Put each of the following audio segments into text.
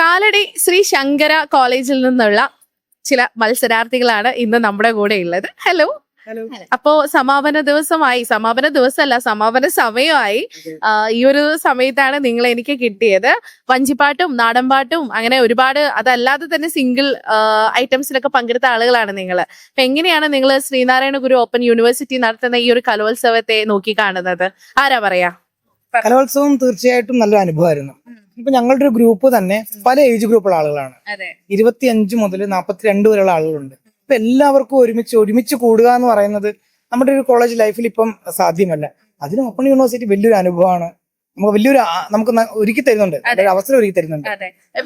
കാലടി ശ്രീ ശങ്കര കോളേജിൽ നിന്നുള്ള ചില മത്സരാർത്ഥികളാണ് ഇന്ന് നമ്മുടെ കൂടെ ഉള്ളത്. ഹലോ. അപ്പോ സമാപന ദിവസമല്ല, സമാപന സമയമായി. ഈ ഒരു സമയത്താണ് നിങ്ങൾ എനിക്ക് കിട്ടിയത്. വഞ്ചിപ്പാട്ടും നാടൻപാട്ടും അങ്ങനെ ഒരുപാട്, അതല്ലാതെ തന്നെ സിംഗിൾ ഐറ്റംസിലൊക്കെ പങ്കെടുത്ത ആളുകളാണ് നിങ്ങൾ. അപ്പൊ എങ്ങനെയാണ് നിങ്ങൾ ശ്രീനാരായണ ഗുരു ഓപ്പൺ യൂണിവേഴ്സിറ്റി നടത്തുന്ന ഈ ഒരു കലോത്സവത്തെ നോക്കി കാണുന്നത്? ആരാ പറയാ? കലോത്സവം തീർച്ചയായിട്ടും നല്ലൊരു അനുഭവമായിരുന്നു. ഇപ്പൊ ഞങ്ങളുടെ ഒരു ഗ്രൂപ്പ് തന്നെ പല ഏജ് ഗ്രൂപ്പുള്ള ആളുകളാണ്. 25 മുതൽ 42 വരെയുള്ള ആളുകളുണ്ട്. ഇപ്പൊ എല്ലാവർക്കും ഒരുമിച്ച് കൂടുക എന്ന് പറയുന്നത് നമ്മുടെ ഒരു കോളേജ് ലൈഫിൽ ഇപ്പം സാധ്യമല്ല. അതിന് ഓപ്പൺ യൂണിവേഴ്സിറ്റി വലിയൊരു അനുഭവമാണ്. നമുക്ക് ഒരുക്കി തരുന്നുണ്ട്, അവസരം ഒരുക്കി തരുന്നുണ്ട്.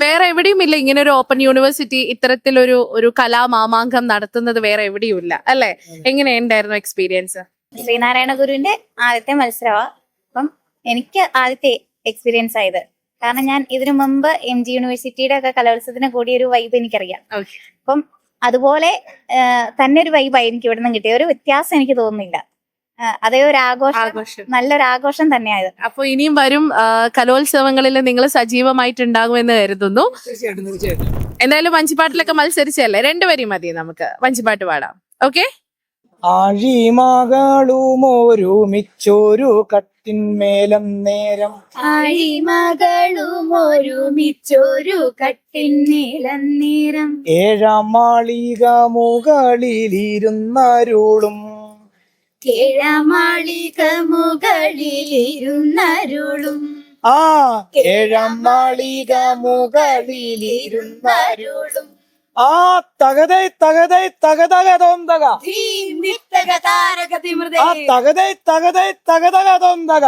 വേറെ എവിടെയും ഇല്ല ഇങ്ങനെ ഒരു ഓപ്പൺ യൂണിവേഴ്സിറ്റി ഇത്തരത്തിലൊരു കലാമാമാങ്കം നടത്തുന്നത് വേറെ എവിടെയും ഇല്ല അല്ലെ? എങ്ങനെയുണ്ടായിരുന്നു എക്സ്പീരിയൻസ്? ശ്രീനാരായണ ഗുരുവിന്റെ ആദ്യത്തെ മത്സരമാണ്. അപ്പം എനിക്ക് ആദ്യത്തെ എക്സ്പീരിയൻസ് ആയത്. കാരണം ഞാൻ ഇതിനു മുമ്പ് MG യൂണിവേഴ്സിറ്റിയുടെ ഒക്കെ കലോത്സവത്തിന് കൂടിയ ഒരു വൈബ് എനിക്കറിയാം. അപ്പം അതുപോലെ തന്നെ ഒരു വൈബായി എനിക്ക് ഇവിടെ നിന്ന് കിട്ടിയ ഒരു വ്യത്യാസം എനിക്ക് തോന്നുന്നില്ല. അതേ ഒരു ആഘോഷം, നല്ലൊരു ആഘോഷം തന്നെയായത്. അപ്പൊ ഇനിയും വരും കലോത്സവങ്ങളിൽ നിങ്ങൾ സജീവമായിട്ടുണ്ടാകുമെന്ന് കരുതുന്നു. എന്തായാലും വഞ്ചിപ്പാട്ടിലൊക്കെ മത്സരിച്ചല്ലേ, രണ്ടുപേരും മതി, നമുക്ക് വഞ്ചിപ്പാട്ട് പാടാം. ഓക്കെ. ആഴിമകളും ഒരുമിച്ചൊരു കട്ടിന്മേലം നേരം, ആഴിമകളും ഒരുമിച്ചൊരു കട്ടിന്മേലം നേരം, 7-ാം മാളിക മുകളിലിരുന്നരുളും, 7-ാം മാളിക മുകളിലിരുന്നരുളും, 7-ാം മാളിക മുകളിലിരുന്നരുളും. തകതൈ തകതൈ തകതകതൊന്തക, തകതൈ തകതൈ തകതകതൊന്തക.